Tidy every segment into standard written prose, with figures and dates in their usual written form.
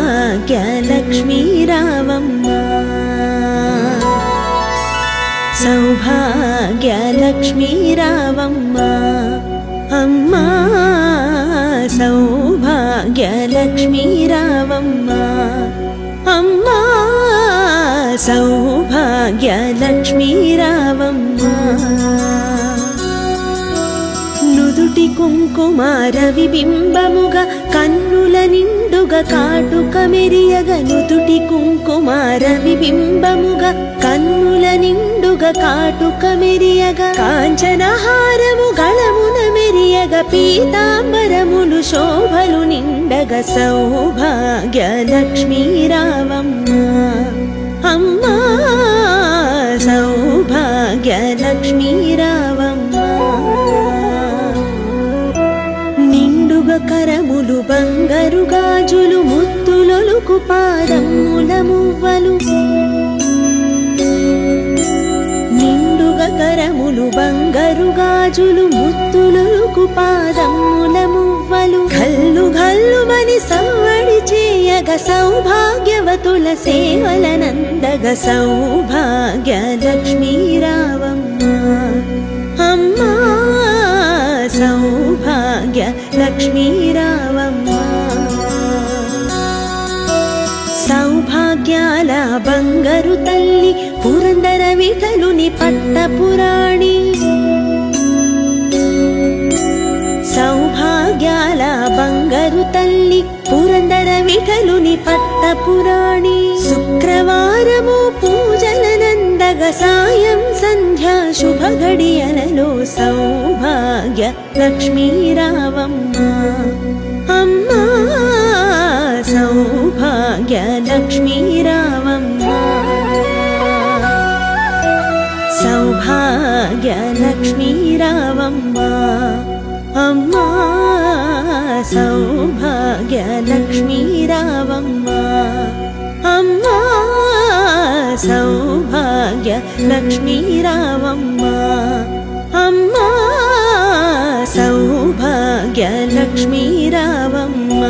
సౌభాగ్యలక్ష్మీ రావమ్మ సౌభాగ్యలక్ష్మీ రావమ్మ అమ్మా సౌభాగ్యలక్ష్మీ రావమ్మ అమ్మా సౌభాగ్యలక్ష్మీ రావమ్మ నుదుటి కుంకుమార విబింబముగా కన్నుల నిండుగా కాటుక మెరియగ నుదుటి కుంకుమార విబింబముగా కన్నుల నిండుగా కాటుక మెరియగ కాంచనహారము గళమున మెరియగ పీతాంబరములు శోభలు నిండగ సౌభాగ్యలక్ష్మీ రావమ్మ అమ్మా సౌభాగ్యలక్ష్మీ రావమ్మ కరములు బంగారు గాజులు ముత్తులొలుకు పాదముల మువ్వలు నిండుగా కరములు బంగారు గాజులు ముత్తులొలుకు పాదముల మువ్వలు గల్లు గల్లుమని సవ్వడి చేయగ సౌభాగ్యవతుల సేవలనందగ సౌభాగ్యలక్ష్మీ రావమ్మ అమ్మా సౌభాగ్యలక్ష్మీ రావమ్మ సౌభాగ్యాల బంగారు తల్లి పురందర విఠలుని పట్టపురాణి సౌభాగ్యాల బంగారు తల్లి పురందర విఠలుని పట్టపురాణి శుక్రవారము పూజలనందగ సాయం సంధ్యా శుభ గడియలలో సౌభాగ్య లక్ష్మీ రావమ్మ అమ్మా సౌభాగ్య లక్ష్మీ రావమ్మ సౌభాగ్య లక్ష్మీ రావమ్మ అమ్మా సౌభాగ్య లక్ష్మీ రావమ్మ అమ్మా సౌభాగ్య లక్ష్మీ రావమ్మ అమ్మా సౌభాగ్య లక్ష్మీ రావమ్మ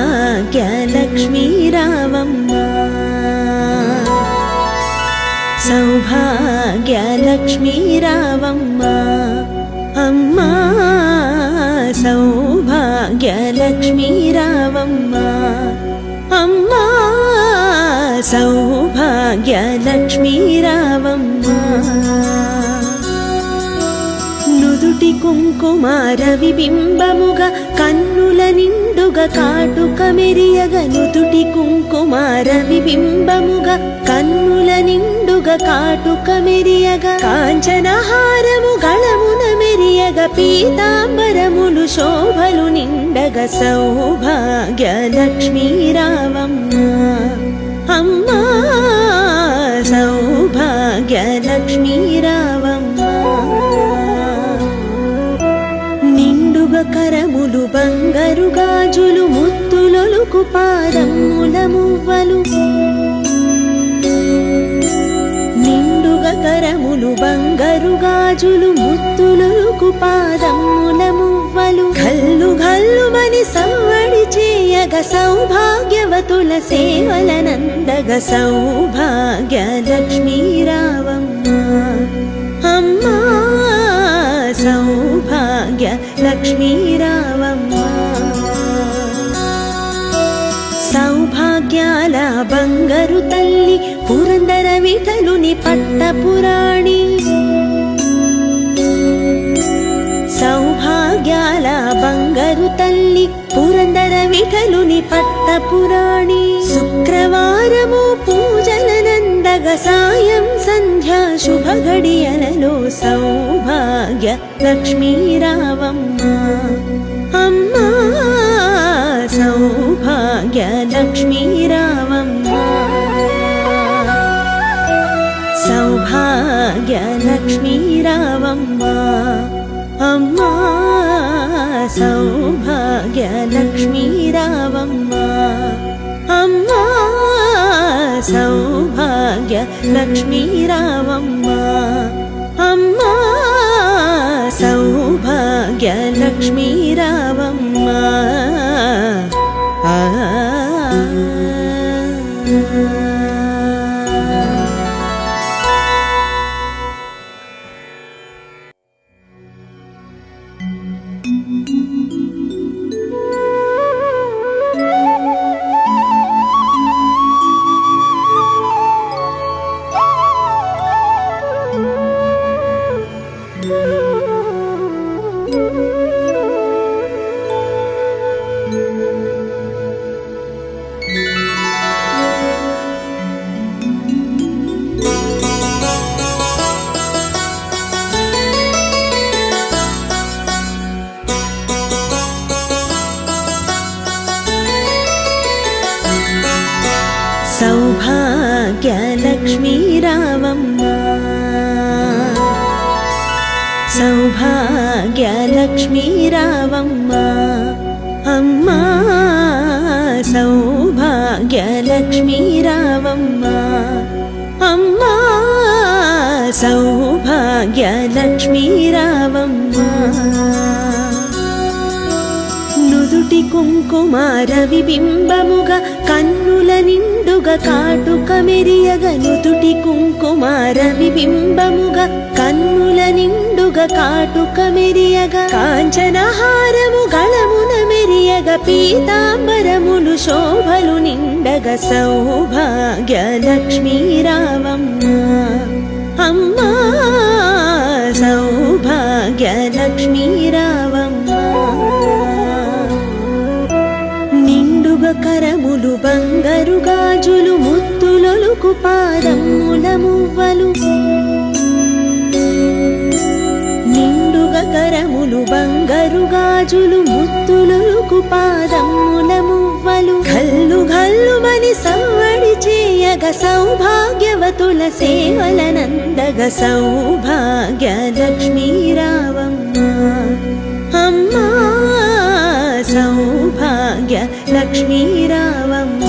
సౌభాగ్యలక్ష్మీ రావమ్మ సౌభాగ్యలక్ష్మీ రావమ్మ అమ్మా సౌభాగ్యలక్ష్మీ రావమ్మ అమ్మా సౌభాగ్యలక్ష్మీ రావమ్మ నుదుటి కుంకుమార విబింబముగా కన్నుల నిండుగా కాటుక మెరియగ నుదుటి కుంకుమార విబింబముగా కన్నుల నిండుగా కాటుక మెరియగ కాంచనహారము గళమున మెరియగ పీతాంబరములు శోభలు నిండగ సౌభాగ్యలక్ష్మీ రావమ్మ అమ్మా సౌభాగ్యలక్ష్మీ రావమ్మ కరములు బంగారు గాజులు ముత్తులొలుకు పాదముల మువ్వలు బంగారు గాజులు ముత్తులొలుకు పాదముల మువ్వలు ఘల్లు ఘల్లుమని సవ్వడి చేయగ సౌభాగ్యవతుల సేవలనందగ సౌభాగ్య లక్ష్మీ రావమ్మ అమ్మా సౌభాగ్య లక్ష్మీ రావమ్మ సౌభాగ్యాల బంగారు తల్లి పురందర విఠలుని పట్టపురాణి సౌభాగ్యాల బంగారు తల్లి పురందర విఠలుని పట్టపురాణి శుక్రవారము పూజలనందగ సాయం సంధ్యా శుభ గడియలలో సౌభాగ్య లక్ష్మీ రావమ్మ అమ్మా సౌభాగ్య లక్ష్మీ రావమ్మ సౌభాగ్య లక్ష్మీ రావమ్మ అమ్మా సౌభాగ్య లక్ష్మీ రావమ్మ అమ్మా సౌభాగ్య లక్ష్మీ రావమ్మ అమ్మా సౌభాగ్య లక్ష్మీ రావమ్మ సౌభాగ్య లక్ష్మీ రావమ్మ సౌభాగ్య లక్ష్మీ రావమ్మ అమ్మా సౌభాగ్య లక్ష్మీ రావమ్మ అమ్మా సౌభాగ్య లక్ష్మీ రావమ్మ నుదుటి కుంకుమార విబింబముగా కన్నుల నిండుగా కాటుక మెరియగ నుదుటి కుంకుమార విబింబముగా కన్నుల నిండుగా కాటుక మెరియగ కాంచనహారము గళమున మెరియగ పీతాంబరములు శోభలు నిండగ సౌభాగ్య లక్ష్మీ రావమ్మ అమ్మా సౌభాగ్య లక్ష్మీ రావమ్మ నిండుగా కరములు బంగారు గాజులు ముత్తులొలుకు పాదముల మువ్వలు నిండుగా కరములు బంగారు గాజులు ముత్తులొలుకు పాదముల మువ్వలు ఘల్లు ఘల్లుమని సవ్వడి చేయగ సౌభాగ్యవతుల సేవలనందగ సౌభాగ్య లక్ష్మీ రావమ్మ అమ్మా సౌభాగ్య లక్ష్మీ రావమ్మ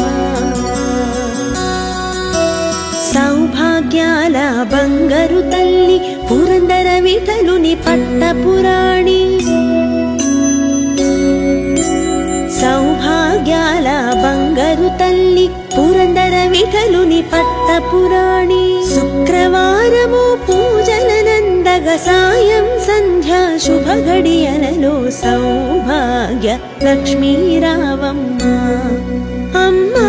సౌభాగ్యాల బంగారు తల్లి పురందర విఠలుని పట్టపురాణి సౌభాగ్యాల బంగారు తల్లి పురందర విఠలుని పట్టపురాణి శుక్రవారము పూజలనందగ సాయం సంధ్యా శుభ గడియలలో సౌభాగ్య లక్ష్మీ రావమ్మ అమ్మా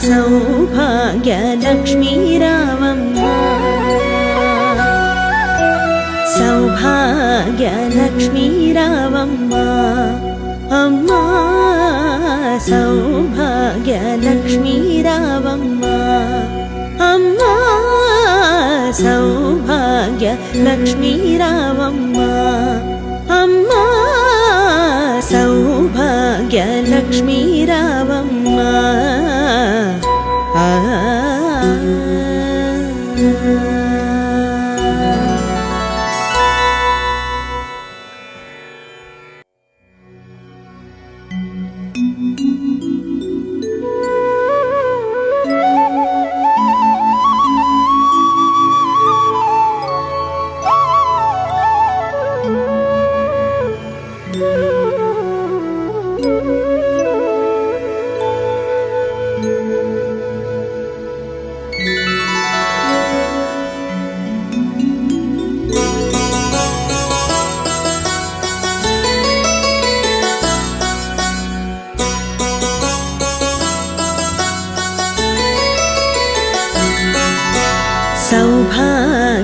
సౌభాగ్య లక్ష్మీ రావమ్మ సౌభాగ్య లక్ష్మీ రావమ్మ అమ్మా సౌభాగ్య లక్ష్మీ రావమ్మ అమ్మా సౌభాగ్య లక్ష్మీ రావమ్మ అమ్మా సౌభాగ్య లక్ష్మీ రావమ్మ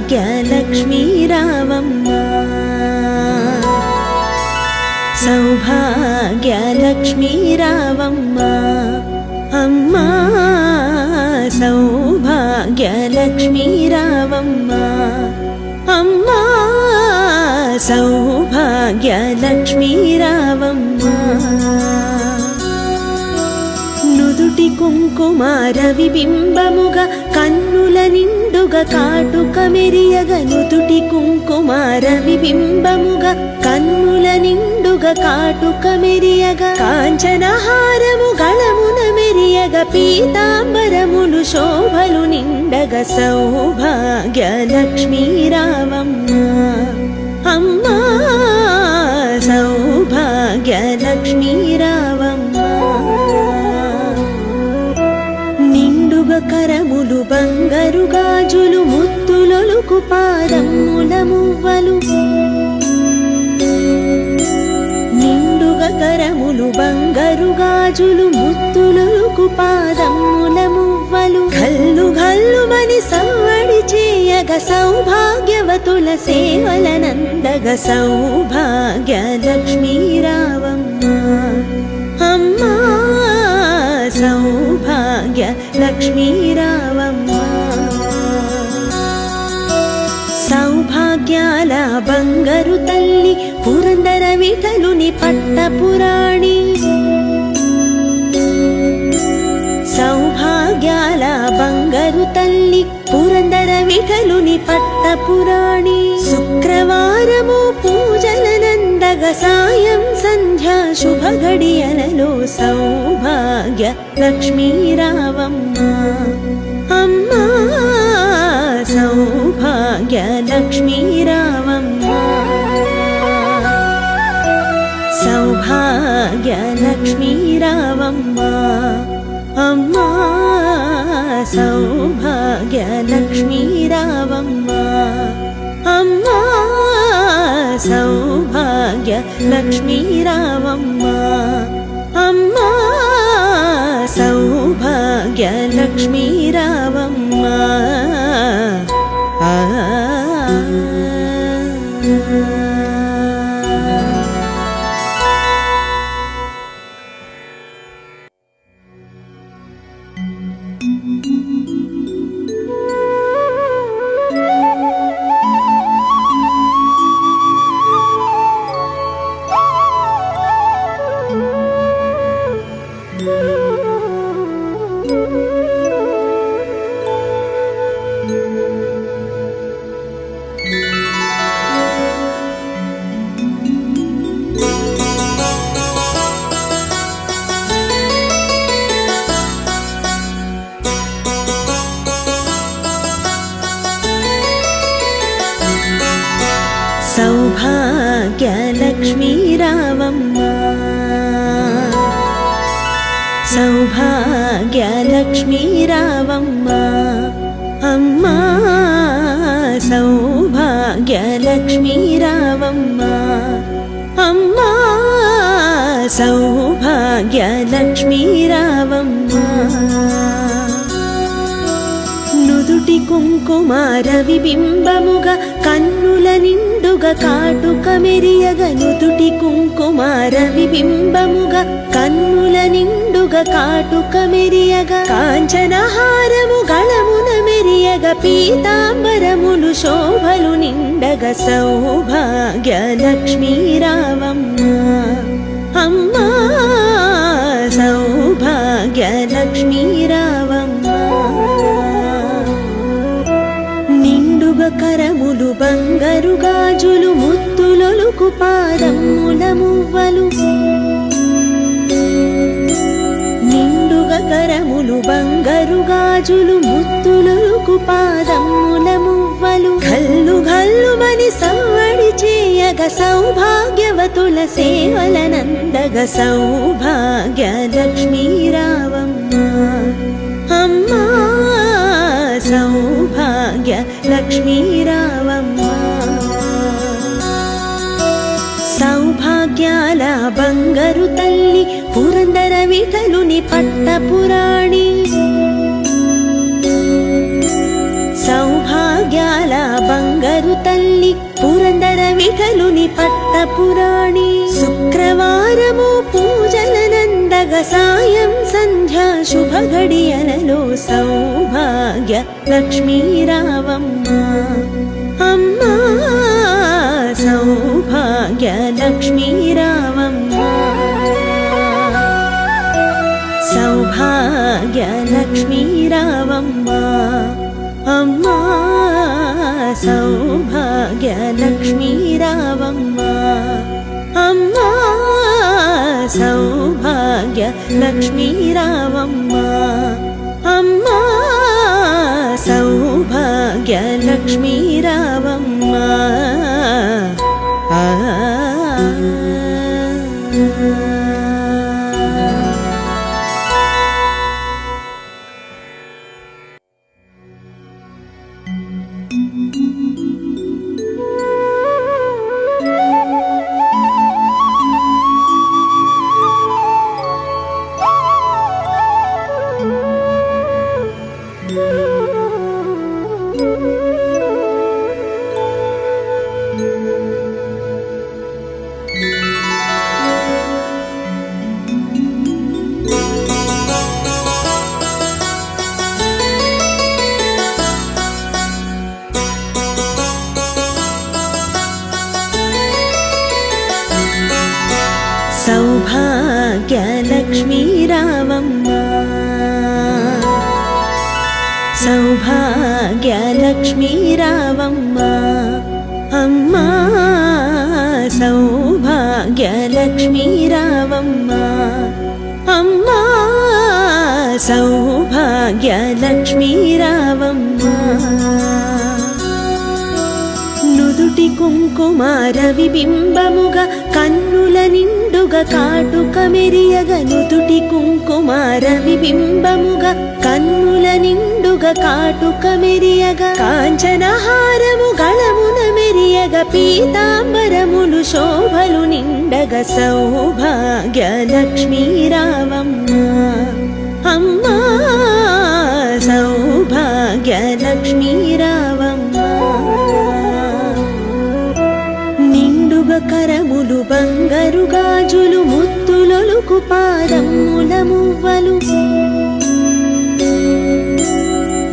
సౌభాగ్యలక్ష్మీ రావమ్మ సౌభాగ్యలక్ష్మీ రావమ్మ అమ్మా సౌభాగ్యలక్ష్మీ రావమ్మ అమ్మా సౌభాగ్యలక్ష్మీ రావమ్మ నుదుటి కుంకుమార విబింబముగా కన్నుల నిండుగా కాటుక మెరియగ నుదుటి కుంకుమార విబింబముగా కన్నుల నిండుగా కాటుక మెరియగ కాంచనహారము గళమున మెరియగ పీతాంబరములు శోభలు నిండగ సౌభాగ్యలక్ష్మీ రావమ్మ అమ్మా సౌభాగ్యలక్ష్మీ రావమ్మ నిండుగా కరములు బంగారు గాజులు ముత్తులొలుకు పాదముల మువ్వలు నిండుగా కరములు బంగారు గాజులు ముత్తులొలుకు పాదముల మువ్వలు గల్లు గల్లుమని సవ్వడి చేయగ సౌభాగ్యవతుల సేవలనందగ సౌభాగ్యలక్ష్మీ రావమ్మ అమ్మా సౌభాగ్యలక్ష్మీ రావమ్మ సౌభాగ్యాల బంగారు తల్లి పురందర విఠలుని పట్టపురాణి సౌభాగ్యాల బంగారు తల్లి పురందర విఠలుని పట్టపురాణి శుక్రవారము పూజలనందగ సాయం సంధ్యా శుభ గడియలలో సౌభాగ్య లక్ష్మీ రావమ్మ అమ్మా సౌభాగ్య లక్ష్మీ రావమ్మ సౌభాగ్య లక్ష్మీ రావమ్మ అమ్మా సౌభాగ్య లక్ష్మీ రావమ్మ అమ్మా సౌభాగ్య లక్ష్మీ రావమ్మ అమ్మా సౌభాగ్య లక్ష్మీ రావమ్మ సౌభాగ్యలక్ష్మీ రావమ్మ సౌభాగ్యలక్ష్మీ రావమ్మ అమ్మా సౌభాగ్యలక్ష్మీ రావమ్మ అమ్మా సౌభాగ్యలక్ష్మీ రావమ్మ నుదుటి కుంకుమార విబింబముగా కన్నుల నిండుగా కాటుక మెరియగ నుదుటి కుంకుమార విబింబముగా కన్నుల నిండుగా కాటుక మెరియగ కాంచనహారము గళమున మెరియగ పీతాంబరములు శోభలు నిండగ సౌభాగ్యలక్ష్మీ రావమ్మ అమ్మా సౌభాగ్యలక్ష్మీ రావమ్మ నిండుగా కరములు బంగారు గాజులు ముత్తులొలుకు పాదముల మువ్వలు నిండుగా కరములు బంగారు గాజులు ముత్తులొలుకు పాదముల మువ్వలు గల్లు గల్లుమని సవ్వడి చేయగ సౌభాగ్యవతుల సేవలనందగ సౌభాగ్యలక్ష్మీ రావమ్మ అమ్మా సౌభాగ్యలక్ష్మీ రావమ్మ సౌభాగ్యాల బంగారు తల్లి పురందర విఠలుని పట్టపురాణి సౌభాగ్యాల వీటలుని పట్టపురాణి శుక్రవారము పూజలనందగ సాయం సంధ్యా శుభ గడియలలో సౌభాగ్య లక్ష్మీ రావమ్మ అమ్మా సౌభాగ్య లక్ష్మీ రావమ్మ సౌభాగ్య లక్ష్మీ రావమ్మ అమ్మా సౌభాగ్య లక్ష్మీ రావమ్మ అమ్మా సౌభాగ్య లక్ష్మీ రావమ్మ అమ్మా సౌభాగ్య లక్ష్మీ రావమ్మ సౌభాగ్య లక్ష్మీ రావమ్మ సౌభాగ్య లక్ష్మీ రావమ్మ అమ్మా సౌభాగ్య లక్ష్మీ రావమ్మ అమ్మా సౌభాగ్య లక్ష్మీ రావమ్మ నుదుటి కుంకుమార విబింబముగా కన్నుల నిండుగా కాటుక మెరియగ నుదుటి కుంకుమార విబింబముగా కన్నుల నిండుగా కాటుక మెరియగ కాంచనహారము గళమున మెరియగ పీతాంబరములు శోభలు నిండగ సౌభాగ్య లక్ష్మీ రావమ్మ అమ్మా సౌభాగ్య లక్ష్మీ రావమ్మ కరములు బంగారు గాజులు ముత్తులొలుకు పాదముల మువ్వలు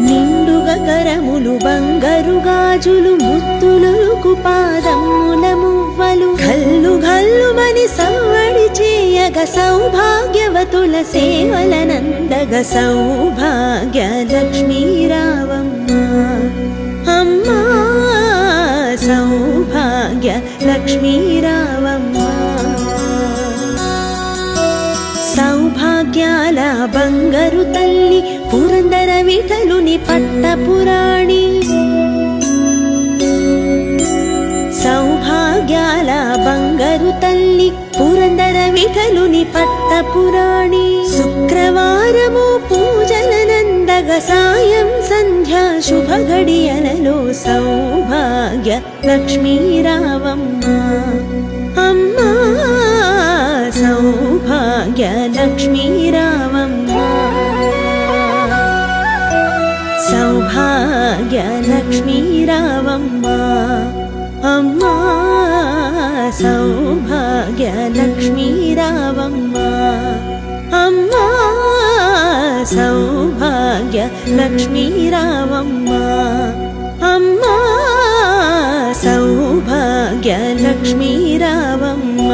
నిండుగా కరములు బంగారు గాజులు ముత్తులొలుకు పాదముల మువ్వలు గల్లు గల్లుమని సవ్వడి చేయగ సౌభాగ్యవతుల సేవలనందగ సౌభాగ్య లక్ష్మీ రావమ్మ అమ్మా సౌభాగ్య లక్ష్మీ రావమ్మ సౌభాగ్యాల బంగారు తల్లి పురందర విఠలుని పట్టపురాణి సౌభాగ్యాల బంగారు తల్లి పురందర విఠలుని పట్టపురాణి శుక్రవారము పూజలనందగ సాయం సంధ్యా శుభ గడియలలో సౌభాగ్య లక్ష్మీ రావమ్మ అమ్మా సౌభాగ్య లక్ష్మీ రావమ్మ సౌభాగ్య లక్ష్మీ రావమ్మ అమ్మా సౌభాగ్య లక్ష్మీ రావమ్మ అమ్మా సౌభాగ్య లక్ష్మీ రావమ్మ అమ్మా సౌభాగ్య లక్ష్మీ రావమ్మ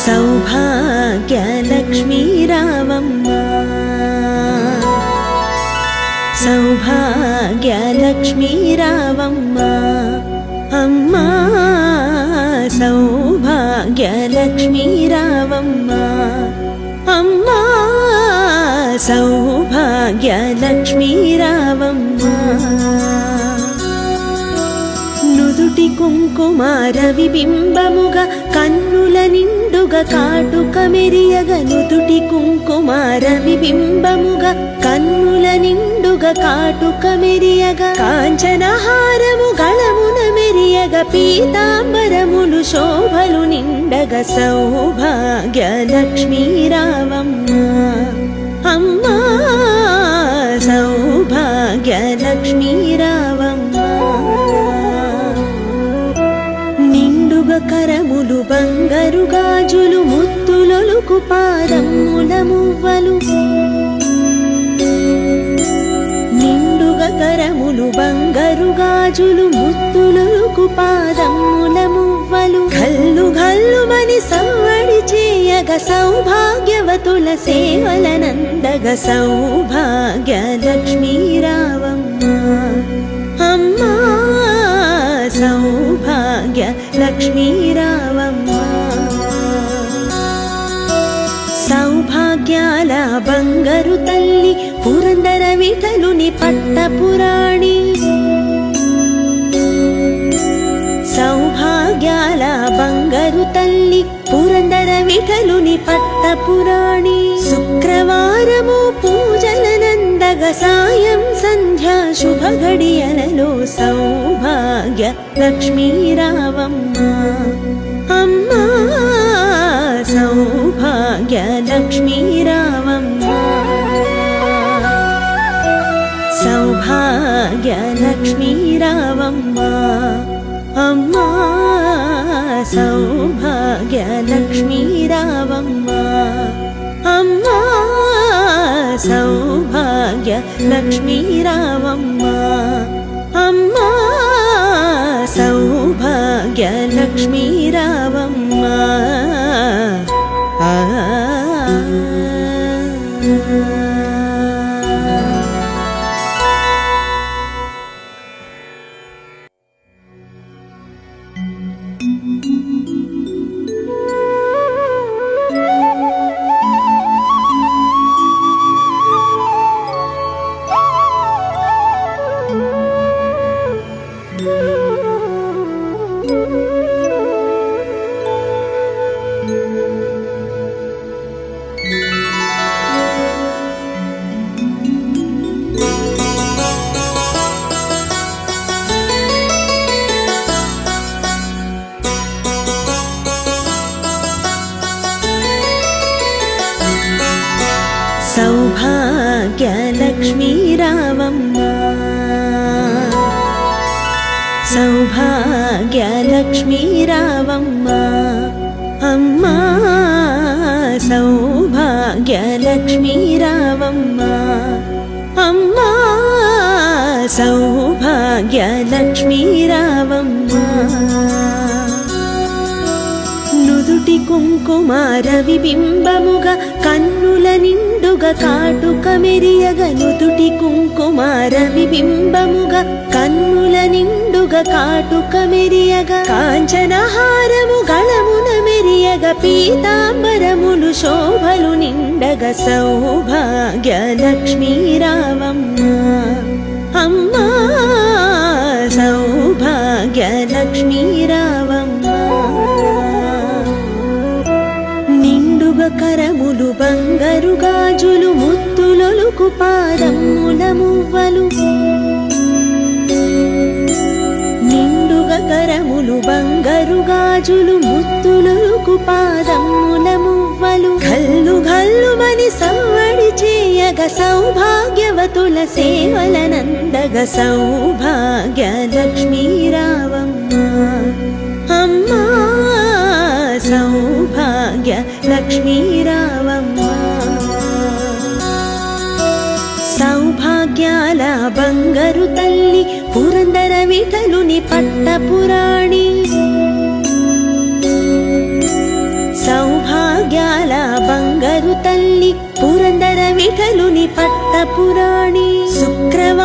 సౌభాగ్య లక్ష్మీ రావమ్మ సౌభాగ్యలక్ష్మీ రావమ్మ అమ్మా సౌభాగ్యలక్ష్మీ రావమ్మ అమ్మా సౌభాగ్యలక్ష్మీ రావమ్మ నుదుటి కుంకుమార విబింబముగా కన్నుల నిండుగా కాటుక మెరియగ నుదుటి కుంకుమార విబింబముగా కన్నుల నిండుగా కాటుక మెరియగ కాంచనహారము గళమున మెరియగ పీతాంబరములు శోభలు నిండగ సౌభాగ్యలక్ష్మీ రావమ్మ అమ్మా సౌభాగ్యలక్ష్మీ రావమ్మ నిండుగా కరములు బంగారు గాజులు ముత్తులొలుకు పాదముల మువ్వలు నిండుగా కరములు బంగారు గాజులు ముత్తులొలుకు పాదముల మువ్వలు గల్లు గల్లుమని సవ్వడి చేయగ సౌభాగ్యవతుల సేవలనందగ సౌభాగ్యలక్ష్మీ రావమ్మ అమ్మా సౌభాగ్యలక్ష్మీ రావమ్మ సౌభాగ్యాల బంగారు తల్లి పురందర విఠలుని పట్టపురాణి సౌభాగ్యాల బంగారు తల్లి పురందర విఠలుని పట్టపురాణి శుక్రవారము పూజలనందగ సాయం సంధ్యా శుభ గడియలలో సౌభాగ్యలక్ష్మీ రావమ్మ అమ్మా సౌభాగ్యలక్ష్మీ రావమ్మ సౌభాగ్యలక్ష్మీ రావమ్మ అమ్మా సౌభాగ్యలక్ష్మీ రావమ్మ అమ్మా సౌభాగ్యలక్ష్మీ రావమ్మ అమ్మా సౌభాగ్యలక్ష్మీ రావమ్మ సౌభాగ్యలక్ష్మీ రావమ్మ సౌభాగ్యలక్ష్మీ రావమ్మ అమ్మా సౌభాగ్యలక్ష్మీ రావమ్మ అమ్మా సౌభాగ్యలక్ష్మీ రావమ్మ నుదుటి కుంకుమార విబింబముగా కన్నుల నిండుగా కాటుక మెరియగ నుదుటి కుంకుమార విబింబముగా కన్నుల నిండుగా కాటుక మెరియగ కాంచనహారము గళమున మెరియగ పీతాంబరములు శోభలు నిండగ సౌభాగ్యలక్ష్మీ రావమ్మ అమ్మా సౌభాగ్యలక్ష్మీ రావమ్మ నిండుగా కరములు బంగారు గాజులు ముత్తులొలుకు పాదముల మువ్వలు నిండుగా కరములు బంగారు గాజులు ముత్తులొలుకు పాదముల మువ్వలు గల్లు గల్లుమని సవ్వడి చేయగ సౌభాగ్యవతుల సేవలనందగ సౌభాగ్యలక్ష్మీ రావమ్మ అమ్మా సౌభాగ్యలక్ష్మీ రావమ్మ సౌభాగ్యాల బంగారు తల్లి పురందర విఠలుని పట్టపురాణి సౌభాగ్యాల బంగారు తల్లి పురందర విఠలుని పట్టపురాణి శుక్రవారం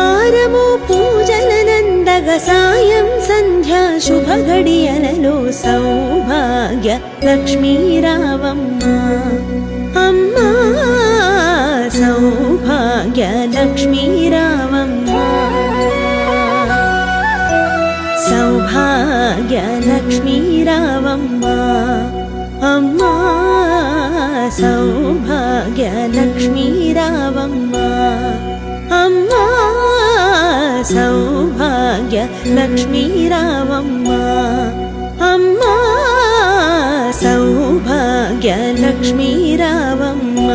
సాయం సంధ్యా శుభ గడియలలో సౌభాగ్య లక్ష్మీ రావమ్మ అమ్మా సౌభాగ్య లక్ష్మీ రావమ్మ సౌభాగ్య లక్ష్మీ రావమ్మ అమ్మా సౌభాగ్య లక్ష్మీ రావమ్మ అమ్మా సౌభాగ్య లక్ష్మీ రావమ్మ అమ్మా సౌభాగ్య లక్ష్మీ రావమ్మ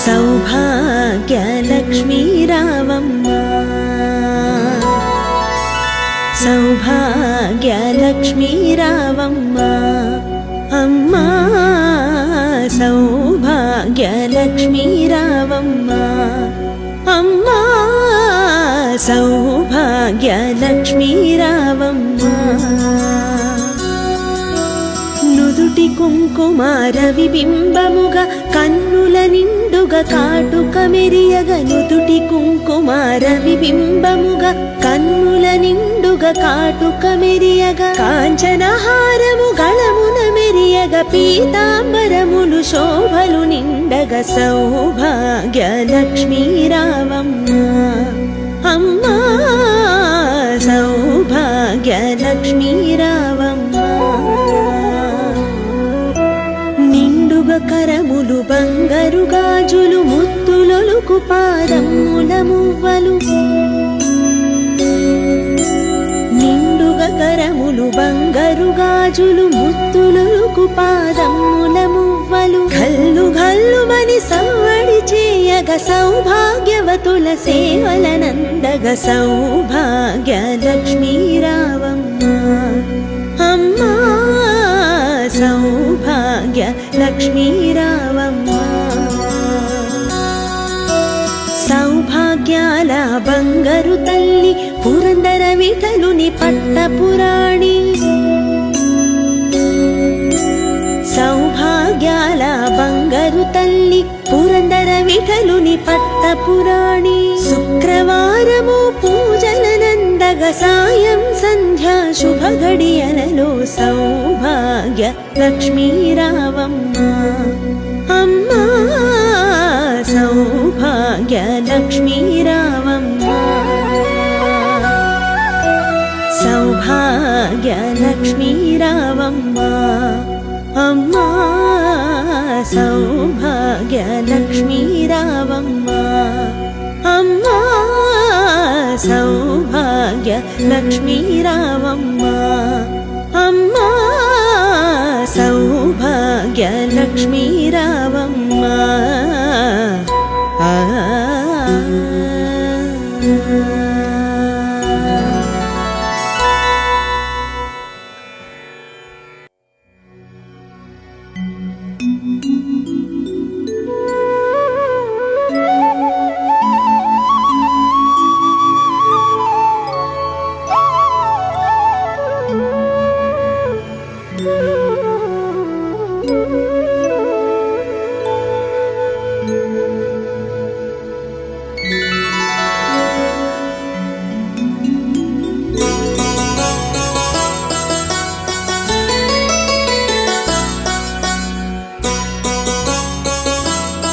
సౌభాగ్య లక్ష్మీ రావమ్మ సౌభాగ్య లక్ష్మీ రావమ్మ అమ్మా సౌభాగ్య లక్ష్మీ రావమ్మ అమ్మా సౌభాగ్య లక్ష్మీ రావమ్మ నుదుటి కుంకుమార విబింబముగా కన్నుల నిండుగా కాటుక మెరియగ నుదుటి కుంకుమార విబింబముగా కన్నుల నిండుగా కాటుక మెరియగ కాంచనహారము గళమున మెరియగ పీతాంబరములు శోభలు నిండగ సౌభాగ్య లక్ష్మీ రావమ్మ అమ్మా సౌభాగ్య లక్ష్మీ రావమ్మ నిండుగా కరములు బంగారు గాజులు ముత్తులొలుకు పాదముల మువ్వలు నిండుగా కరములు బంగారు గాజులు ముత్తులొలుకు పాదముల మువ్వలు గల్లు గల్లుమని సవ్వడి చేయగ సౌభాగ్యవతుల సేవలనందగ సౌభాగ్య లక్ష్మీ రావమ్మ అమ్మా సౌభాగ్య లక్ష్మీ రావమ్మ సౌభాగ్యాల బంగారు తల్లి పురందర విఠలుని పట్టపురాణి సౌభాగ్యాల బంగారు తల్లి పురందర విఠలుని పట్టపురాణి శుక్రవారము పూజలనందగ సాయం సంధ్యా శుభ గడియలలో సౌభాగ్య లక్ష్మీ రావమ్మ అమ్మా సౌభాగ్య లక్ష్మీ రావమ్మ సౌభాగ్య లక్ష్మీ రావమ్మ అమ్మా సౌభాగ్య లక్ష్మీ రావమ్మ అమ్మా సౌభాగ్య లక్ష్మీ రావమ్మ అమ్మా సౌభాగ్య లక్ష్మీ రావమ్మ Thank you.